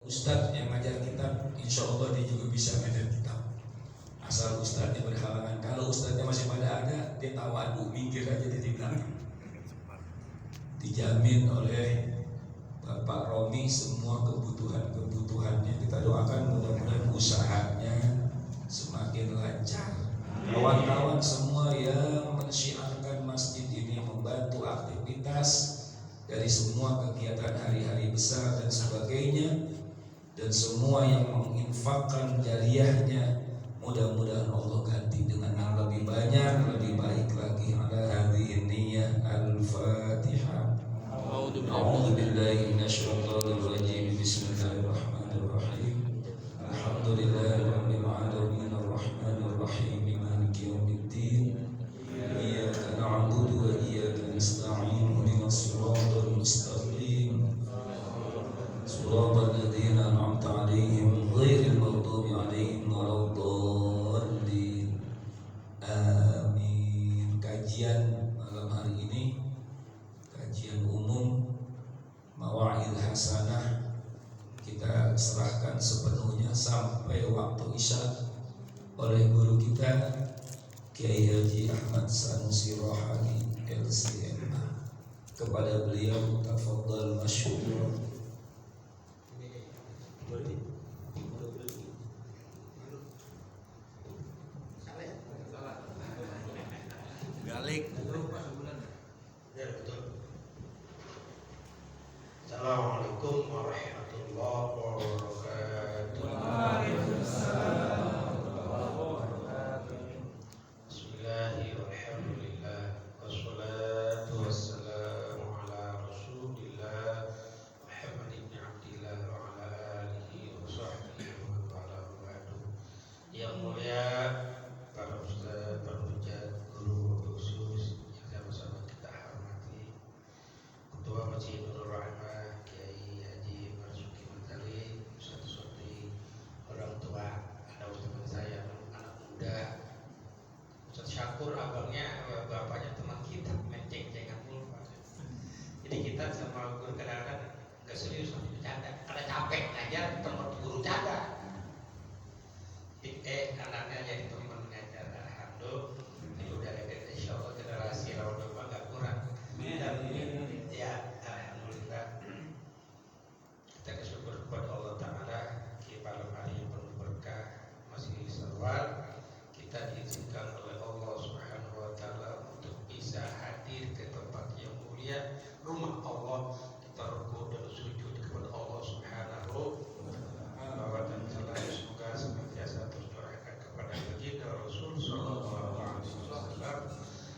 Ustadz yang ngajar kitab, insya Allah dia juga bisa ngajar kitab. Asal ustadznya berhalangan. Kalau ustadznya masih pada ada, dia tawadu, minggir aja di belakang. Dijamin oleh Bapak Romi semua kebutuhannya. Kita doakan mudah-mudahan usahanya semakin lancar. Kawan-kawan semua yang mensyiarkan masjid ini, membantu aktivitas dari semua kegiatan hari-hari besar dan sebagainya, dan semua yang menginfakkan jariahnya, mudah-mudahan Allah ganti dengan yang lebih banyak, lebih baik lagi. Ala hadhihi niyyah. Al-Fatihah. A'udzu billahi minasyaitonir rajim. Bismillahirrahmanirrahim. Alhamdulillahirabbil alamin arrahmanir rahim maliki yaumiddin. Iyyaka na'budu wa iyyaka nasta'in. Ihdinas siratal mustaqim. Shiratal ladzina an'amta 'alaihim ghairil maghdubi 'alaihim waladdallin. Amin. Kajian malam hari ini, kajian umum Mawa'idh Hasanah, kita serahkan sepenuhnya sampai waktu Isya oleh guru kita Kiai Haji Ahmad Sanusi Rohani LCMA. Kepada beliau tafadhal masykur. Galik. Ya betul. Assalamualaikum warahmatullahi wabarakatuh. Waalaikumsalam warahmatullahi wabarakatuh. Bismillahirrahmanirrahim. Wassalatu wassalamu ala Rasulillah Muhammad ibn Abdillah wa ala alihi wa sahbihi wa ala ba'du. Yang mulia para ustaz, para hujat, guru khusus yang sama-sama kita hormati, Ketua Masjid Nurul Rahmah Kiai Haji Marzuki Matali, Ustaz Sotri, orang tua, ada teman saya, anak muda, Ustaz Syakur, abangnya, bapaknya teman kita, main ceng-cengan mulu. Jadi kita sama guru kadang-kadang nggak serius, tapi bercanda. Karena capek ngajar, teman guru canda. Anaknya jadi teman mengajar, alhamdulillah. Ini udah ada, insya Allah generasi lawan bapak nggak kurang. Dan ya, alhamdulillah kita bersyukur kepada Allah Taala di malam hari yang penuh berkah, masih Syawal, kita diizinkan oleh Allah Subhanahu Wa Taala untuk bisa hadir ke tempat yang mulia, rumah Allah. Kita rukuk dan sujud kepada Allah Subhanahu Wa Taala. Semoga senantiasa tercurahkan kepada baginda Rasul Sallallahu Alaihi Wasallam.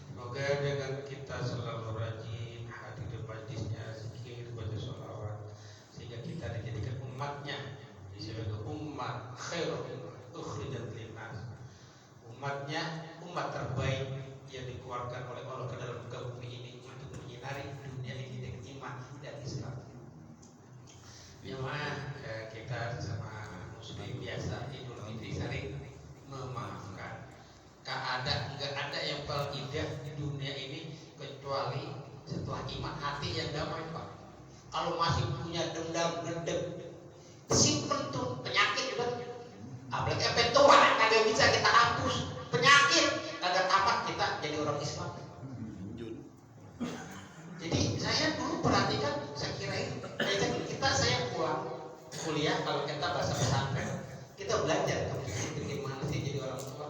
Semoga dengan kita selalu rajin hadir di majlisnya, zikir, baca sholawat, sehingga kita dijadikan umatnya sebagai umat khairul ukhrijat linnas, umatnya, umat terbaik yang dikeluarkan oleh Allah ke dalam muka bumi ini untuk menyinari dunia ini dengan iman dan Islam. Jemaah, kita sama muslim biasa Idul Fitri saling memaafkan. Nggak ada yang paling indah di dunia ini kecuali setelah iman hati yang damai, Pak. Kalau masih punya dendam, simpen tuh penyakit juga. Apalagi apa tua kagak bisa kita hapus, penyakit kagak tamat kita jadi orang Islam. Jadi saya dulu perhatikan, saya kirain saya pulang kuliah, kalau kita bahasa pesantren kita belajar bagaimana sih jadi orang tua.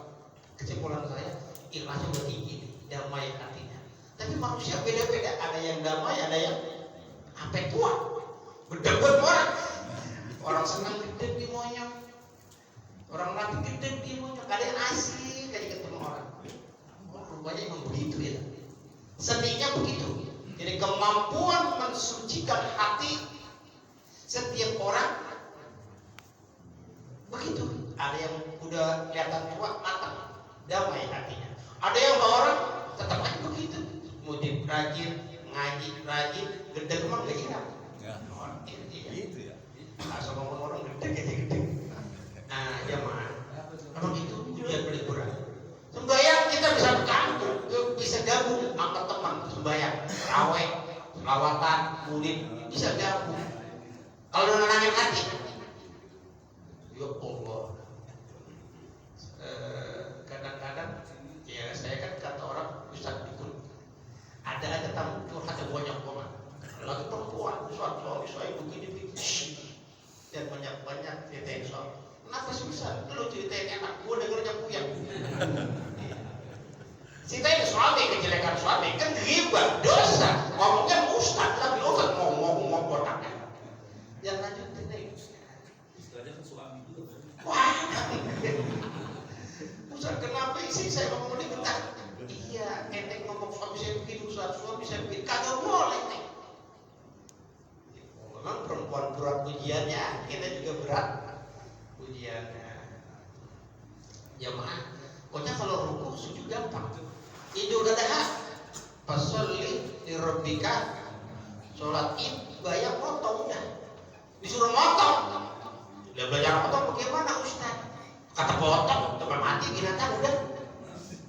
Kesimpulan saya, ilmunya udah tinggi, damai hatinya. Tapi manusia beda-beda, ada yang damai, ada yang sampai tua, berdebat orang senang gede di monyong, orang mati gede di monyong, ada yang asik kayak ketemu orang. Rupanya emang begitu ya. Seninya begitu. Jadi kemampuan mensucikan hati setiap orang begitu. Ada yang udah kelihatan tua, matang, damai hatinya. Ada yang orang tetap aja begitu, mudik rajin, ngaji rajin, gede emang gak hilang. Gitu ya. Asal ngomong orang gede. Nah, jamaah, emang itu ujian paling berat. Sembahyang kita bisa bercampur, bisa gabung angkat teman sembahyang, raweh, selawatan, murid, bisa gabung. Kalau nenangin hati, ceritain enak, gue dengernya puyeng. Ceritain suami, kejelekan suami, kan riba, dosa. Ngomongnya ustad lagi, ustad ngomong botaknya. Yang lanjutin nih. Istilahnya kan suami juga kan. Wah, ustad kenapa sih saya ngomong ini bentar? Iya, ente ngomong suami saya begini, ustad suami saya begini, kagak boleh nih. Memang perempuan berat ujiannya, kita juga berat ujiannya. Ya mah, pokoknya kalau ruku sujud gampang. Idul Adha, fasolli li rabbika, sholat id bayar potong dah. Disuruh motong. Dia belajar potong bagaimana Ustaz? Kata potong, teman mati binatang udah.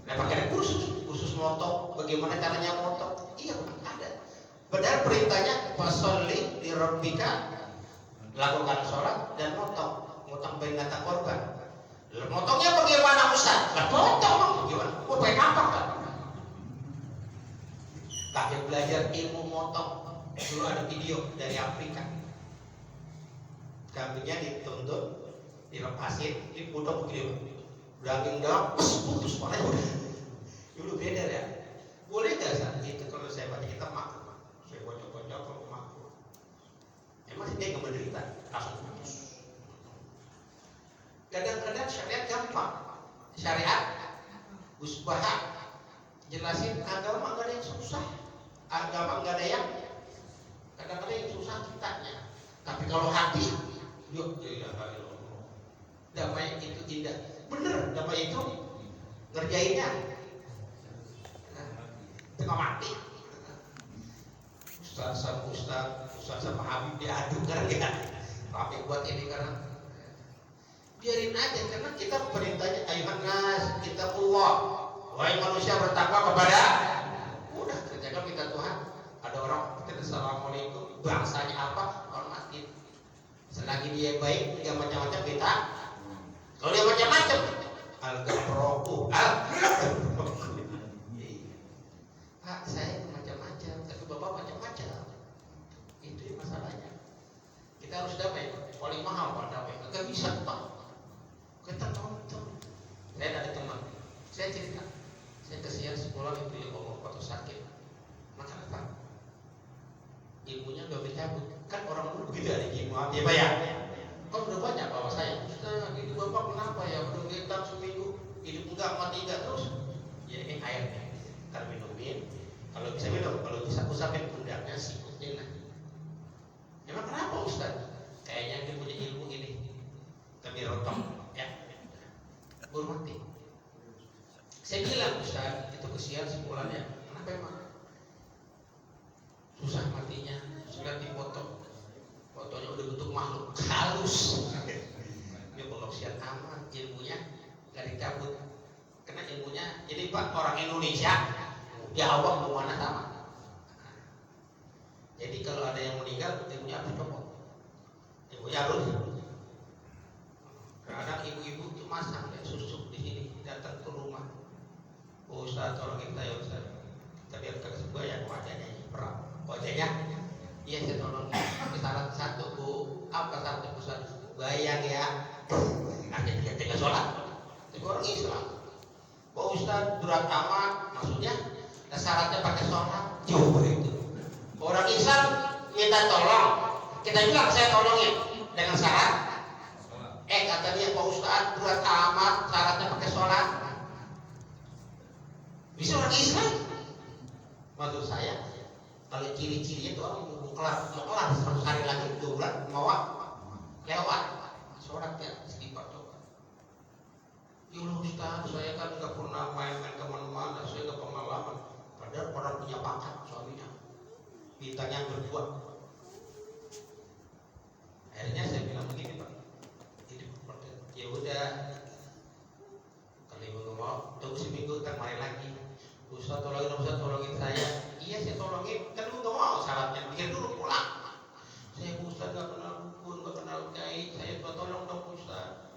Nah pakai kursus motong, bagaimana caranya motong? Iya ada. Padahal perintahnya fasolli li rabbika, lakukan sholat dan motong binatang korban. Motongnya bagaimana Ustaz? Lah potong bagaimana? Oh pakai kampak kan? Kakek belajar ilmu motong. Dulu ada video dari Afrika. Kambingnya dituntun, dilepasin, dipotong begini. Daging dong, putus warnanya udah. Dulu beda ya. Boleh nggak saat itu kalau saya baca kita makruh? Saya bocok-bocok kalau makruh. Emang dia nggak menderita, langsung putus. Kadang-kadang syariat gampang. Syariat usbahah jelasin agama nggak ada yang susah, agama nggak ada yang kadang-kadang yang susah kitanya. Tapi kalau hati, yuk damai itu indah, bener damai itu ngerjainnya tengah mati. Ustaz sama Habib diadu karena kita tapi buat ini karena biarin aja karena kita perintahnya ayuhan nas kita Allah. Wahai manusia bertakwa kepada udah kerjakan minta Tuhan. Ada orang kita assalamualaikum bangsanya apa hormatin. Selagi dia baik tidak macam-macam kita. Kalau dia macam-macam al-gafroku Pak saya macam-macam tapi bapak macam-macam. Itu masalahnya. Kita harus damai. Paling mahal pak damai. Gak bisa pak. Kita tonton. Saya ada teman. Saya cerita. Saya kesian sekolah itu ya Allah waktu sakit. Maka apa? Ilmunya gak dicabut. Kan orang dulu begitu ada ilmu ya Pak ya. Kan udah banyak bawa saya. Ustaz, itu bapak kenapa ya? Udah ngetam seminggu, hidup enggak mati enggak terus. Ya ini airnya. Ntar minumin. Kalau bisa minum, kalau bisa usapin pundaknya sikutnya nah. Emang kenapa Ustaz? Kayaknya dia punya ilmu ini. Tapi rotong ya. Baru mati. Saya bilang Ustaz, itu kesian sekolahnya. Kenapa emang? Susah matinya, sudah dipotong. Fotonya udah bentuk makhluk halus. Dia pengosian amat, ilmunya gak dicabut. Karena ilmunya, jadi Pak orang Indonesia Jawa mana sama. Jadi kalau ada yang meninggal, ilmunya harus dicopot. Ilmunya harus. Kadang ibu-ibu itu masang ya susuk di sini, datang ke rumah. Oh, Ustaz tolongin saya Ustaz. Tapi harus kasih bayar wajahnya perang. Wajahnya, iya saya tolong. Syarat satu Bu, apa syaratnya Ustaz? Bayang ya. Nah jadi dia sholat. Itu orang Islam. Pak Ustaz berat amat, maksudnya syaratnya pakai sholat. Coba itu. Orang Islam minta tolong, kita bilang saya tolongin dengan syarat. Kata dia Pak Ustaz berat amat, syaratnya pakai sholat. Bisa orang Islam. Maksud saya, kalau ciri-cirinya itu orang mau kelar 100 hari lagi 2 bulan mau lewat sholatnya istighfar coba. Ya Ustaz, saya kan nggak pernah main-main kemana-mana, saya nggak pengalaman. Padahal orang punya pangkat suaminya, bintangnya berdua. Akhirnya saya bilang begini Pak, ya udah, kalau ibu nggak mau, tunggu seminggu ntar main lagi. Ustaz tolongin saya. Iya saya tolongin, kan lu nggak mau syaratnya, pikir dulu pulang. Saya Ustaz nggak kenal dukun, nggak kenal kiai, saya tolong dong Ustaz.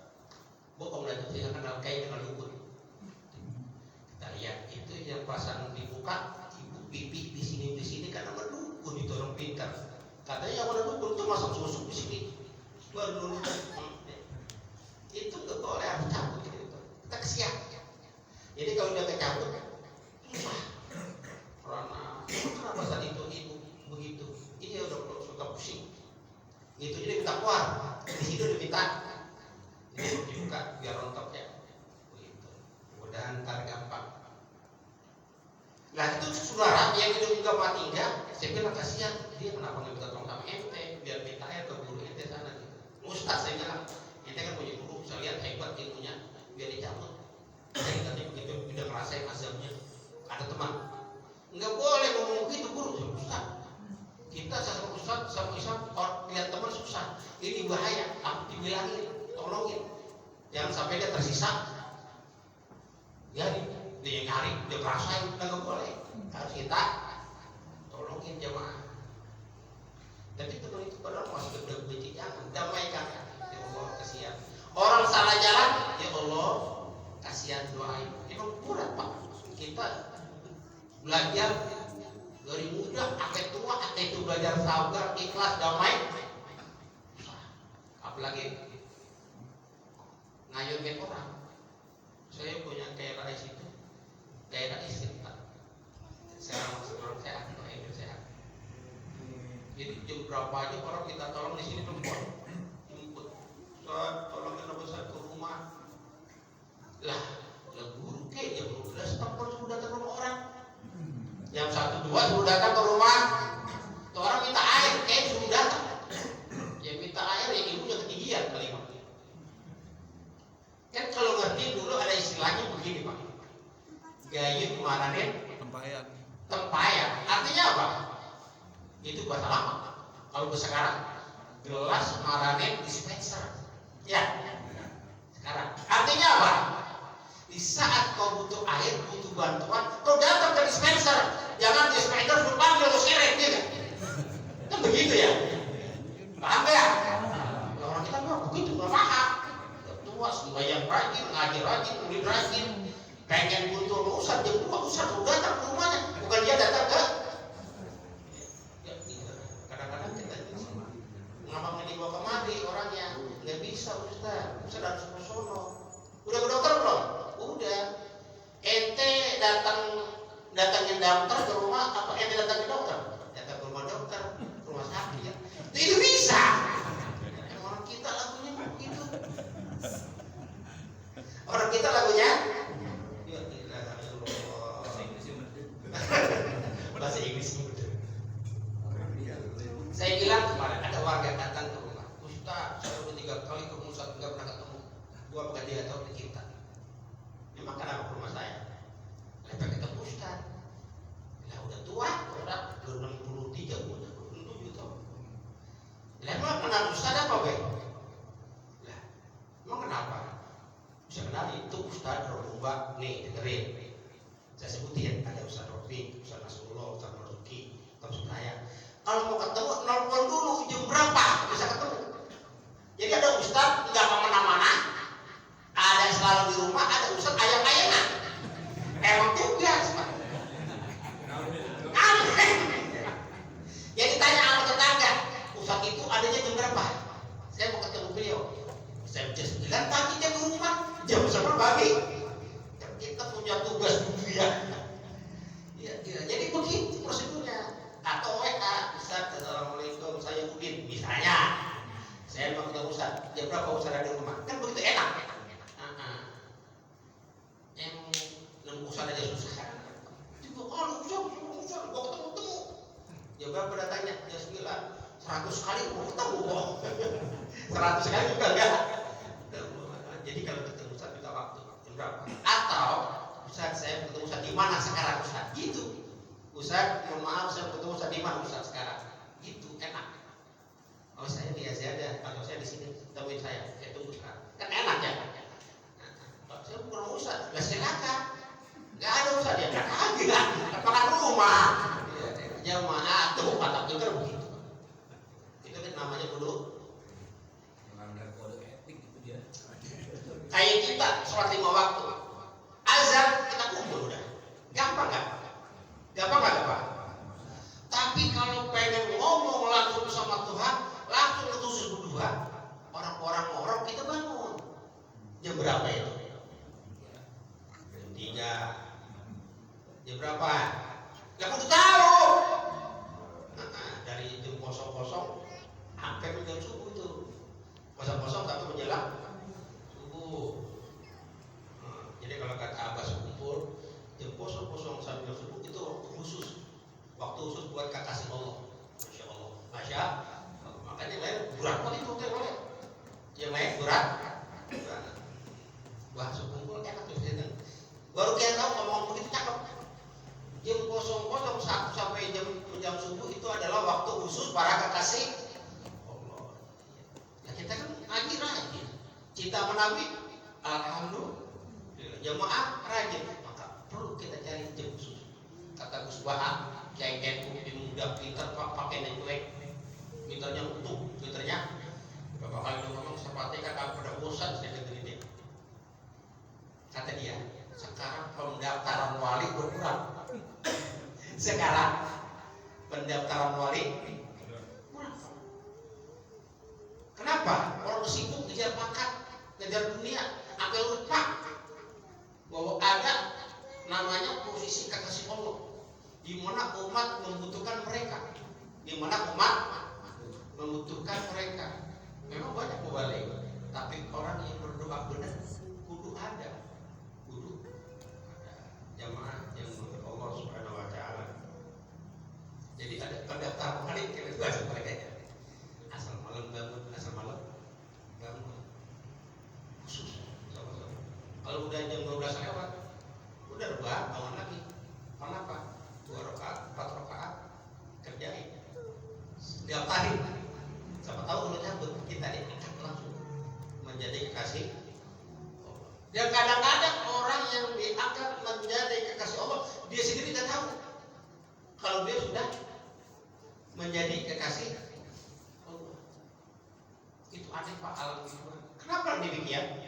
Bohong lagi, saya nggak kenal kiai, kenal dukun. Kita lihat itu yang pasang dibuka, ibu pipi di sini karena dukun itu orang pintar. Katanya yang ada dukun itu masuk susuk di sini. Baru dulu itu nggak boleh harus cabut. di situ diminta ini dibuka biar rontoknya. Begitu. Mudah-mudahan ntar gampang. Nah itu saudara yang hidup juga mati enggak, saya bilang kasihan dia kenapa nggak minta tolong sama ente biar minta air ke guru ente sana gitu. Ustaz saya bilang, ente kan punya guru, saya lihat hebat ilmunya, biar dicabut. Saya tadi begitu udah ngerasain azabnya. Ada teman, nggak boleh ngomong gitu guru, saya Ustaz. Kita sama Ustaz sama Islam lihat teman susah, ini bahaya, aku dibilangin, tolongin, jangan sampai dia tersisa. Ya, dia nyari, dia ngerasain, nggak boleh. Harus kita tolongin jemaah. Tapi teman itu padahal masih udah benci, jangan damaikan. Ya Allah kasihan. Orang salah jalan, ya Allah kasihan doain. Emang berat Pak. Kita belajar dari muda, sampai tua, itu belajar sabar, ikhlas, damai. Apalagi ngayunin orang. Saya punya daerah di situ, daerah istimewa. Saya orang sehat, orang sehat. Jadi jam berapa aja orang kita tolong di sini perempuan, jemput, tolongin apa saya ke rumah. Lah guru ke jam 12 telepon sudah datang ke rumah orang. Jam 1-2 sudah datang ke rumah. Tuh orang minta air, sudah datang. Yang minta air yang ibunya ketinggian kali Pak. Kan kalau ngerti dulu ada istilahnya begini Pak. Gayut maranin tempayan. Artinya apa? Itu bahasa lama. Kalau bahasa sekarang gelas maranin dispenser. Ya. Sekarang. Artinya apa? Di saat kau butuh air, butuh bantuan, kau datang ke dispenser. Jangan dispenser lu panggil lu seret gitu. Kan begitu ya? Paham ya? Orang kita nggak begitu, nggak paham. Tua, sembahyang rajin, ngaji rajin, murid rajin, pengen butuh Ustaz, dia bukan Ustaz, lu datang ke rumahnya, bukan dia datang ke. Kadang-kadang kita ngomongin dibawa kemari orangnya, nggak bisa Ustaz harus ke sono. Udah ke dokter belum? Udah. Ente datangin dokter ke rumah, apa ente datang ke dokter? Datang ke rumah dokter, ke rumah sakit. Itu bisa. Orang kita lagunya begitu. Orang kita lagunya ya bahasa Inggrisnya betul. Saya bilang kemarin ada warga datang ke rumah, Ustaz, saya udah 3 kali ke Ustaz nggak pernah ketemu. Gua bukan dia tahu kita. Memang kenapa ke rumah saya? Lepas ketemu Ustaz. Lah udah tua, udah 63 udah 27 tahun. Lah emang kenal Ustaz apa be? Lah emang kenapa? Bisa kenal itu Ustaz Romba nih dengerin. Saya sebutin ada Ustaz Rofi, Ustaz Nasrullah, Ustaz Marzuki, Ustaz saya. Kalau mau ketemu nelfon dulu jam berapa bisa ketemu. Jadi ada Ustaz nggak kemana-mana, ada selalu di rumah, ada Ustaz ayam-ayaman. Emang tugas Pak. Jadi tanya sama tetangga, Ustaz itu adanya jam berapa? Saya mau ketemu beliau. Saya jam 9 pagi dia ke rumah, jam 11 pagi. Kita punya tugas dunia. Ya, jadi begitu prosedurnya. Atau WA, Ustaz, Assalamualaikum, saya Udin, misalnya. Saya mau ketemu Ustaz, jam berapa Ustaz ada di rumah? Kan begitu enak. Yang nemu Ustaz aja susah. Juga kalau Ustaz, mau ketemu. Jam berapa datangnya? Jam 9. 100 kali mau ketemu kok. 100 kali juga enggak. Jadi kalau ketemu Ustaz minta waktu jam berapa? Atau Ustaz saya ketemu Ustaz di mana sekarang Ustaz? Gitu. Ustaz, mohon maaf saya ketemu Ustaz di mana Ustaz sekarang? Gitu, enak. Oh saya di Aziada, kalau saya di sini temuin saya tunggu sekarang. Kan enak ya. Nah, saya bukan Ustaz, nggak silakan. Nggak ada Ustaz ya, nggak kaget. Apakah rumah? Ya, jamaah tuh kata pikir begitu. Itu kan namanya dulu Melanggar kode etik itu dia. kayak kita sholat 5 waktu. Azan kita kumpul udah. Gampang nggak? Gampang nggak gampang? Tapi kalau pengen ngomong langsung sama Tuhan, langsung ketusuk berdua, orang kita bangun. Jam berapa itu? Jam 3. Jam berapa? Gak perlu tahu. Dari jam 00 sampai jam subuh itu. Masa lain kurang. Wah, sekumpul enak tuh sih. Baru kita tahu ngomong begitu cakep. Jam 00.01 sampai jam subuh itu adalah waktu khusus para kekasih Allah. Nah, kita kan ngaji rajin. Cinta menabi, alhamdulillah. Jamaah rajin. Maka perlu kita cari jam khusus. Kata Gus Baha, Kiai Ketu di muda pintar pakai network. Meternya utuh, meternya. Bapak kali ngomong sepatnya kan pada bosan saya gini. Kata dia, sekarang pendaftaran wali berkurang. Sekarang pendaftaran wali kurang. Kenapa? Orang sibuk ngejar bakat, ngejar dunia, sampai lupa bahwa ada namanya posisi kekasih Allah, di mana umat membutuhkan mereka, di mana umat membutuhkan mereka. Memang banyak mubalik, tapi orang yang berdoa benar kudu ada. Jamaah yang menurut Allah Subhanahu wa taala. Jadi ada pendaftar balik itu asal mereka. Asal malam bangun, khusus. Kalau udah jam 12 lewat, udah rebahan bangun lagi. Kenapa? 2 rakaat, 4 rakaat kerjain. Daftarin. Siapa tahu kalau cabut kita diangkat langsung menjadi kekasih. Dan kadang-kadang orang yang diangkat menjadi kekasih Allah, dia sendiri tidak tahu kalau dia sudah menjadi kekasih Allah. Itu aneh Pak alam Tuhan. Kenapa demikian?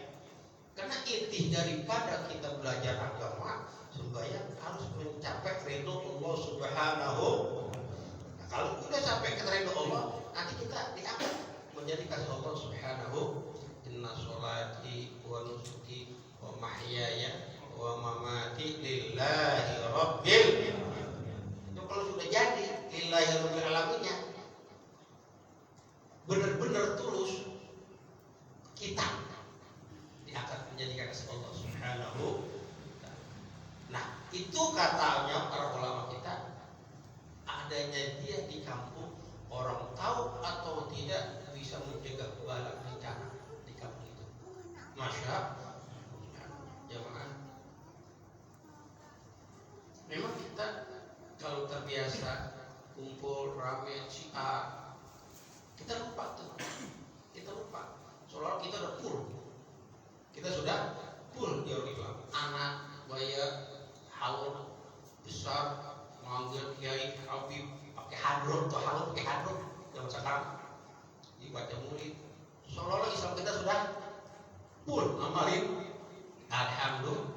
Karena inti daripada kita belajar agama supaya harus mencapai ridho Allah Subhanahu. Nah, kalau sudah sampai ke ridho Allah, nanti kita diangkat menjadi kasih Allah Subhanahu. Inna sholati wa nusuki wa mahyaya wa mamati lillahi rabbil. Itu kalau sudah jadi lillahi rabbil alaminnya, benar-benar tulus, kita diangkat menjadi kasih Allah Subhanahu. Nah, itu katanya para ulama kita, adanya dia di kampung, orang tahu atau tidak bisa menjaga bala bencana di kampung itu. Masya jamaah. Memang kita kalau terbiasa kumpul rame syiar, kita lupa tuh. Kita lupa. Soalnya kita udah full. Kita sudah full di orang Islam. Anak, bayi, haul besar, manggil kiai, habib, pakai hadron, tuh haul pakai hadron. Zaman sekarang dibaca murid. Seolah-olah Islam kita sudah full ngamalin. Alhamdulillah.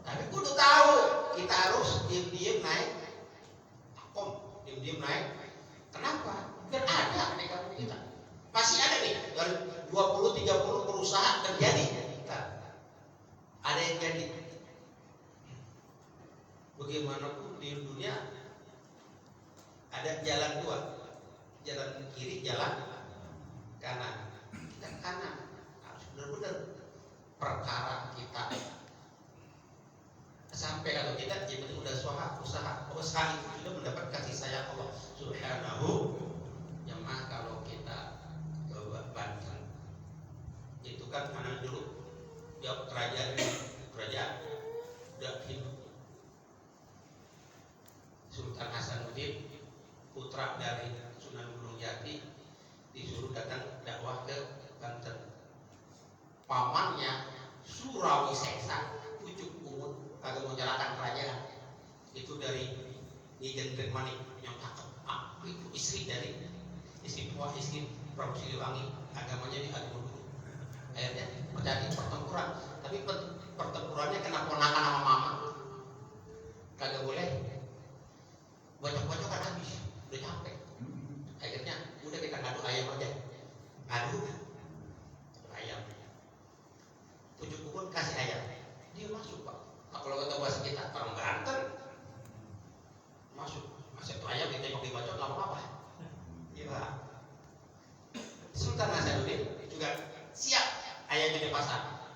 Tapi kudu tahu kita harus diam-diam naik. Diam-diam naik. Kenapa? Biar ada di kampung kita. Pasti ada nih dari 20-30 perusahaan terjadi. Ada yang jadi. Bagaimanapun di dunia ada jalan dua, jalan kiri, jalan kanan. Kita kanan harus benar-benar perkara kita sampai kalau kita jadi udah usaha itu sudah mendapat kasih sayang Allah Subhanahu. Jemaah kalau kita coba Banten itu kan kanan dulu ya kerajaan udah hidup. Sultan Hasanuddin putra dari Sunan Gunung Jati disuruh datang dakwah ke Banten. Pamannya Surawi Sesa pucuk umut kagak mau jalankan kerajaan itu dari Nigen Manik yang cakep. Itu istri Prabu Siliwangi, agamanya diadu dulu. Akhirnya terjadi pertempuran, tapi pertempurannya kena ponakan sama mama. Kagak boleh bocok-bocokan habis, udah capek. Akhirnya udah kita ngadu ayam aja. Ngadu ayam. Pucuk kubun kasih ayam. Dia masuk Pak. Kalau kata bahasa kita orang Banten masuk ayam ditembak dibacok nggak apa-apa. Iya. Sultan Hasanuddin juga siap ayamnya di pasar.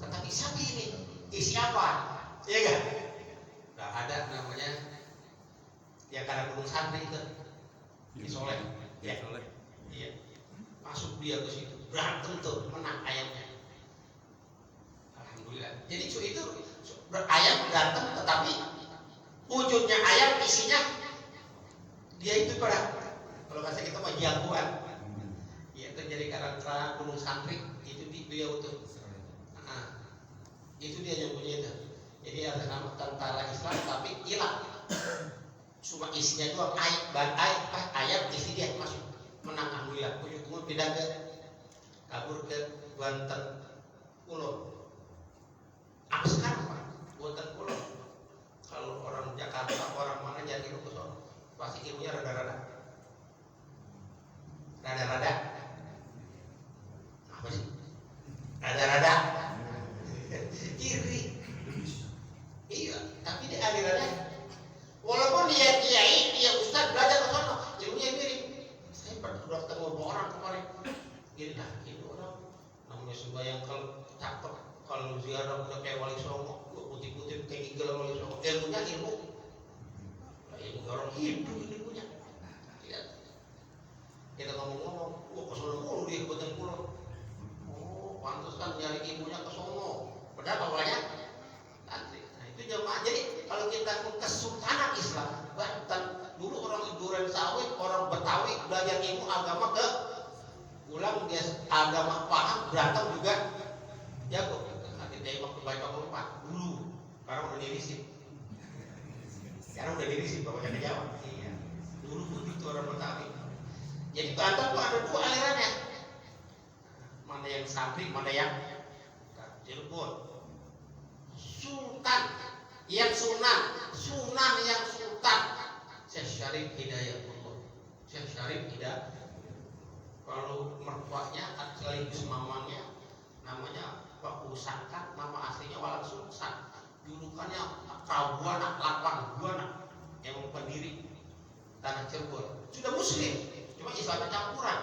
Tetapi sapi ini isi apa? Iya kan? Nah, ada namanya ya karena gunung santri itu di Soleh. Ya. Iya. Masuk dia ke situ. berantem tuh menang ayamnya. Alhamdulillah. Jadi itu ayam berantem, tetapi wujudnya ayam, isinya dia itu pada, kalau bahasa kita mah jagoan. Ya itu jadi karakter Gunung Santri itu dia utuh. Itu dia yang punya itu. Jadi ada nama tentara Islam tapi hilang. Cuma isinya doang ayam isi dia masuk menang alhamdulillah. Ujung-ujung pindah ke kabur ke Banten Kulon. Apa sekarang Pak? Banten Kulon. Kalau orang Jakarta, orang mana jadi ilmu ke sono, pasti ilmunya rada-rada. Apa sih? Rada-rada. Kiri. Iya, tapi dia alirannya. Walaupun dia kiai, dia ustaz belajar ke sono, ilmunya mirip. Saya pernah ketemu orang kemarin. Gini lah, ini orang namanya sembahyang kalau cakep, kalau ziarah udah kayak Wali Songo, putih-putih kayak Igel Wali Songo. Ilmunya ilmu orang Hindu ilmunya. Tidak. Kita ngomong-ngomong, ke sono mulu dia kebetulan pulau. Oh, pantas kan nyari ilmunya ke sono. Padahal awalnya antri. Nah itu jemaah. Jadi kalau kita kesultanan Islam, Banten dulu orang Duren Sawit, orang Betawi belajar ilmu agama ke ulang dia agama paham berantem juga jago. Nanti dia waktu baik empat dulu, sekarang udah dirisin. Sekarang udah dirisin pokoknya ke Jawa. Iya. Dulu begitu orang Betawi. Jadi Banten tuh ada dua alirannya. Mana yang Santri, mana yang Cirebon. Sultan yang Sunan yang Sultan. Syekh Syarif Hidayatullah. Syekh Syarif Hidayat. Kalau mertuanya sekaligus mamanya namanya Pak Usangkan, nama aslinya Walang Sungsan. Julukannya Prabuana, Lapang Buana yang pendiri tanah Cirebon. Sudah Muslim, cuma Islamnya campuran.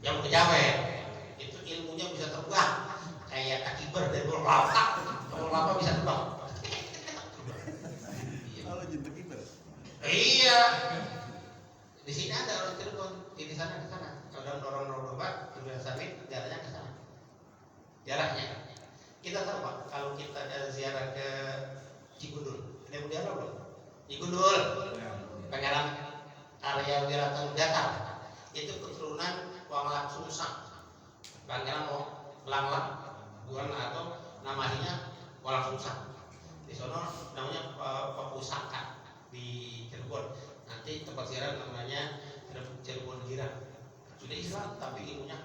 Yang kejawen itu ilmunya bisa terbang kayak takiber dari bola lapa. Bola lapa bisa terbang. Kalau jentuk kiper. Iya. Di sini ada orang Cirebon, di sana ke sana. Kalau orang Rodoba, Duren Sawit, jaraknya ke sana. Jaraknya. Kita tahu Pak, kalau kita ada ziarah ke Cigundul, ada yang ziarah belum? Cigundul, Pangeran Arya Wirata Datar, itu keturunan Wanglang Sungsang. Pangeran Langlang, bukan atau namanya Walang Sungsang. Di sana namanya Papusangkan di Cirebon. Nanti tempat ziarah namanya Cirebon Girang. Sudah Islam tapi ilmunya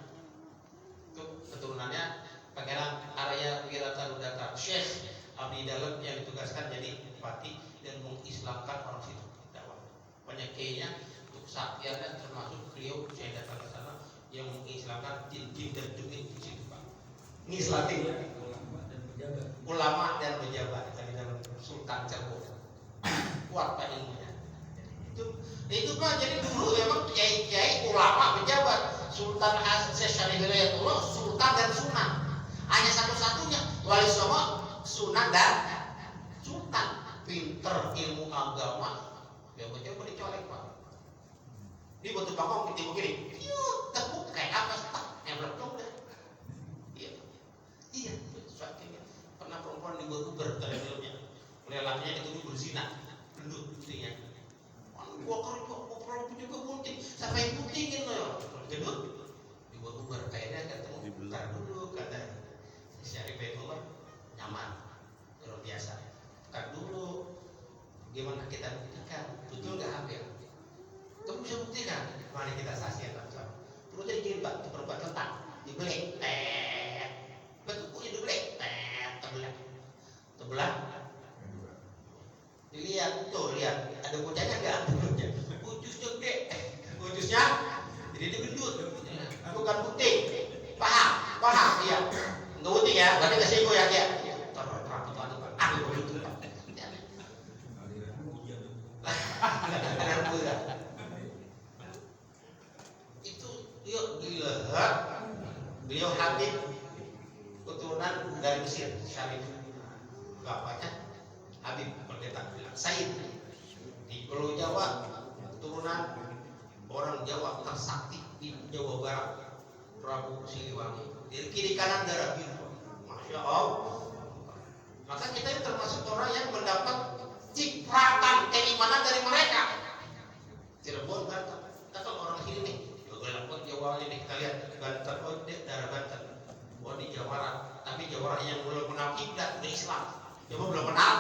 itu keturunannya Pangeran Arya Wirata Datar. Syekh Abdi Dalem yang ditugaskan jadi bupati dan mengislamkan orang situ. Dakwah. Banyak kiainya untuk sakyarnya termasuk beliau saya datang ke sana yang mengislamkan jin dan jumit di situ Pak. Ngislamin ulama dan pejabat dari dalam Sultan Cirebon. Kuat Pak ilmunya. Itu Pak, jadi dulu memang kiai-kiai ulama pejabat Sultan Syekh Syarif Hidayatullah, Sultan dan Sunan. Hanya satu-satunya Wali Songo, Sunan dan Sultan. Pinter ilmu agama, ya coba dicolek Pak. Dia butuh bangkong ketipu kiri, tepuk kayak apa tak? Yang belum dah. Iya, suatunya pernah perempuan dibuat Uber dari filmnya. Lelangnya itu berzina, gendut istrinya. Gua kerja, gua perempuan juga bunting, sampai buntingin loh, gendut. Dibuat Uber, kayaknya ketemu. Bentar dulu kata Syarif Hidayatullah, nyaman, luar biasa. Bentar dulu, gimana kita buktikan? Betul nggak Habil? Kamu bisa buktikan? Mari kita saksikan langsung. Perlu jadi jilbab, itu perempuan kentang, dibeli, betul punya dibeli, terbelah. Dilihat tuh, lihat ada bocahnya nggak? Kudusnya gede, kudusnya jadi dia gendut, bukan putih, paham, iya, nggak putih ya, berarti nggak sego ya dia. Terang itu, aku begitu Pak. Itu yuk dilihat, beliau Habib keturunan dari Mesir, Syarif, bapaknya Habib Pendeta bilang Said di Pulau Jawa keturunan orang Jawa tersakti di Jawa Barat, Prabu Siliwangi. Dari kiri kanan darah biru, masya Allah. Maka kita ini termasuk orang yang mendapat cipratan keimanan dari mereka. Cirebon, Banten. Kita orang sini nih, Jawa Jawa ini kita lihat Banten, oh dia darah Banten, oh di Jawa. Tapi Jawa yang belum kenal kiblat udah Islam. Jawa belum kenal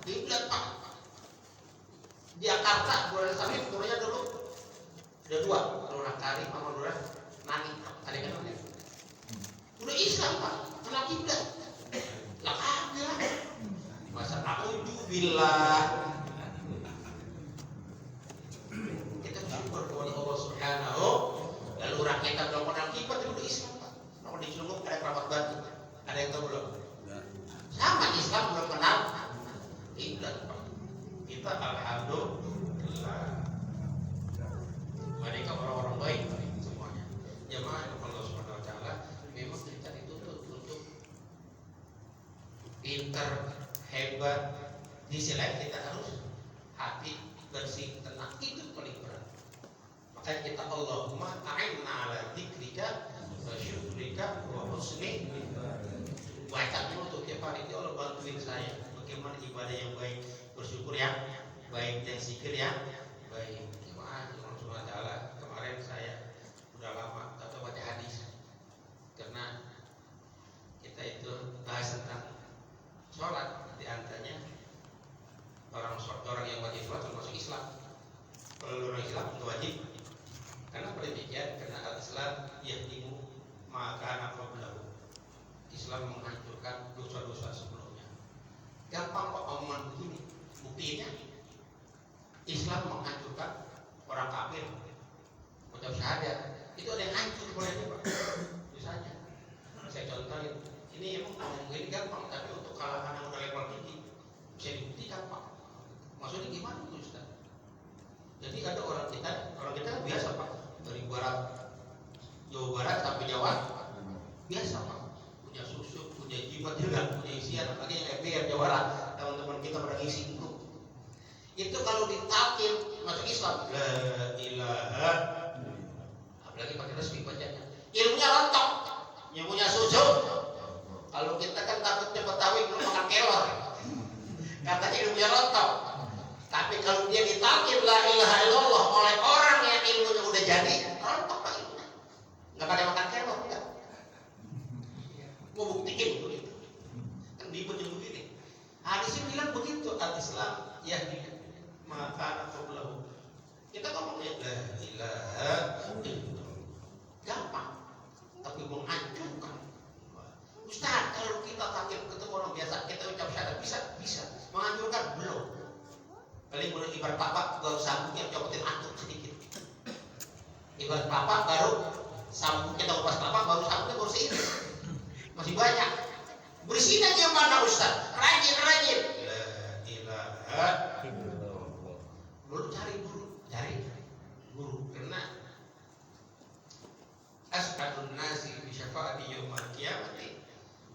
kiblat Pak. Jakarta, Bulan Samit, turunnya dulu ada dua, Lurah Karim sama Lurah Nani. Ada kan namanya? Udah Islam Pak, kenal kiblat. Lah kagak. Masa a'udzubillah. Kita bersyukur kepada Allah Subhanahu. Lalu rakyat kita belum kenal kiblat itu udah Islam Pak. Kalau di Cilunggup ada keramat batu. Ada yang tahu belum? Sama Islam belum kenal kiblat Pak. Kita alhamdulillah. Mereka orang-orang baik semuanya. Jemaah Allah Subhanahu wa taala, memang kita dituntut untuk pintar, hebat. Di sisi lain kita harus hati bersih, tenang. Itu paling berat. Makanya kita Allahumma a'inna ala dzikrika wa syukrika wa husni baca dulu tuh tiap hari. Ya Allah bantuin saya bagaimana ibadah yang baik, bersyukur yang baik, dan zikir yang baik. Jemaah Allah Subhanahu wa taala, kemarin saya udah lama atau baca hadis karena kita itu bahas tentang sholat, di antaranya orang yang wajib sholat termasuk Islam. Kalau orang Islam itu wajib. Kenapa demikian? Karena al-Islam yahdimu maka nafablahu. Islam menghancurkan dosa-dosa sebelumnya. Gampang kok omongan begini. Buktinya Islam menghancurkan orang kafir ucap syahadat. Itu ada yang hancur bolehnya Pak. Misalnya saya contohin, ini emang ngomong ini gampang, tapi untuk kalangan yang udah level tinggi bisa dibuktikan Pak. Maksudnya gimana tuh Ustaz? Jadi ada orang kita kan biasa Pak, dari barat Jawa Barat sampai Jawa biasa Pak, punya susu, punya jimat juga, punya isian, apalagi yang FBR Jawa Barat, teman-teman kita pada ngisi grup. Itu kalau ditakil masuk Islam, la ilaha, apalagi pakai resmi bacanya, ilmunya rontok, yang punya susu. Kalau kita kan takutnya Betawi belum makan kelor, katanya ilmunya rontok. Tapi kalau dia ditakil la ilaha illallah oleh orang yang ilmunya udah jadi, rontok Pak ilmunya, nggak pada makan kelor, enggak. Mau buktiin begitu, kan dibuat begini. Hadisnya bilang begitu, al-Islam ya maka nafablahu. Kita ngomongnya la ilaha illallah, gampang, tapi menghancurkan. Ustaz, kalau kita takil ketemu orang biasa, kita ucap syahadat bisa menghancurkan? Belum. Paling boleh ibarat papa baru sambungnya copotin antuk sedikit. Ibarat papa baru sambungnya tahu pas papa baru sambungnya baru seiris. Masih banyak. Bersihin aja mana Ustaz? Rajin. La ilaha illallah. Belum cari guru. Karena as'adun nasi bi syafaati yaumil qiyamati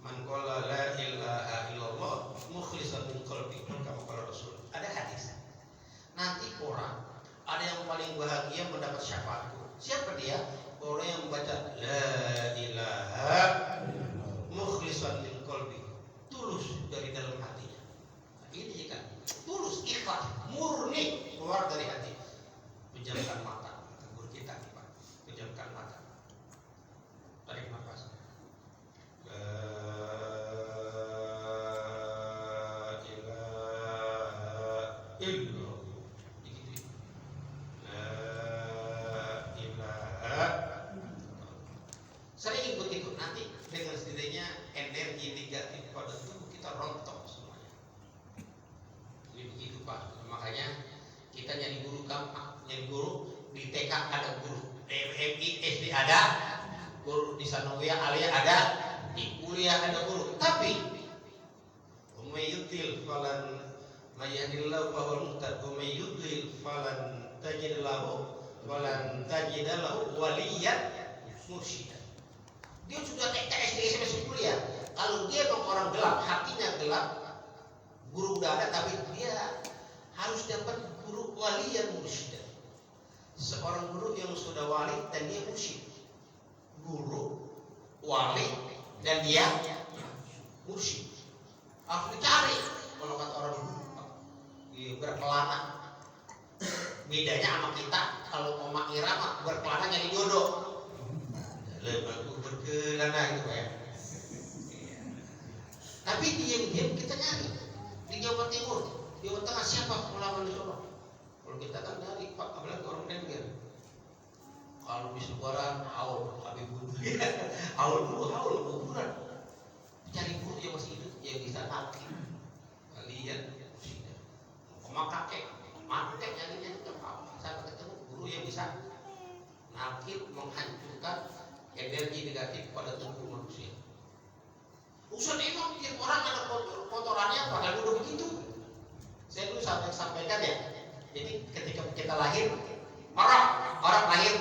man qala la ilaha illallah mukhlishan min qalbi, kama qala Rasul. Ada hadis. Nanti orang ada yang paling bahagia mendapat syafaatku. Siapa dia? Orang yang membaca la ilaha mukhlishan min qalbi, tulus dari dalam hatinya. Nah, ini kan tulus, ikhlas, murni keluar dari hati. Pejamkan mata, tegur kita Pak. Pejamkan mata. Tarik nafas. La ilaha illallah. Begitu. La ilaha. Sering begitu, nanti dengan sendirinya energi negatif pada tubuh kita rontok semuanya. Jadi begitu Pak. Makanya kita nyari guru gampang. Nyari guru di TK ada guru, di SD ada guru, di sanawiyah aliyah ada, di kuliah ada guru. Tapi umayyudil falan mayyadillahu fahul muhtad, umayyudil falan tajidlahu walan tajidalahu waliyan mursyid. Dia sudah TK, SD, SMP, kuliah. Kalau dia orang gelap, hatinya gelap, guru udah ada, tapi dia harus dapat guru waliyan mursyid. seorang guru yang sudah wali dan dia mursyid. Guru, wali, dan dia mursyid. Harus dicari. Kalau kata orang dulu, berkelana. Bedanya sama kita, kalau mau makira mah berkelana nyari jodoh. Lebih berkelana gitu ya. Tapi diam-diam kita nyari di Jawa Timur, Jawa Tengah siapa ulama di Solo? Kalau kita kan nyari, Pak, apalagi orang Denver. Kalau di Subaran, haul, Habibur, haul kuburan. Cari guru yang masih hidup, yang bisa nakik. Kalian, sama kakek, mati nyarinya ke apa? Sampai ketemu guru yang bisa nakik, menghancurkan energi negatif pada tubuh manusia. Usaha memang tiap orang ada kotorannya, padahal udah begitu. Saya dulu sampaikan ya. Jadi ketika kita lahir, orang lahir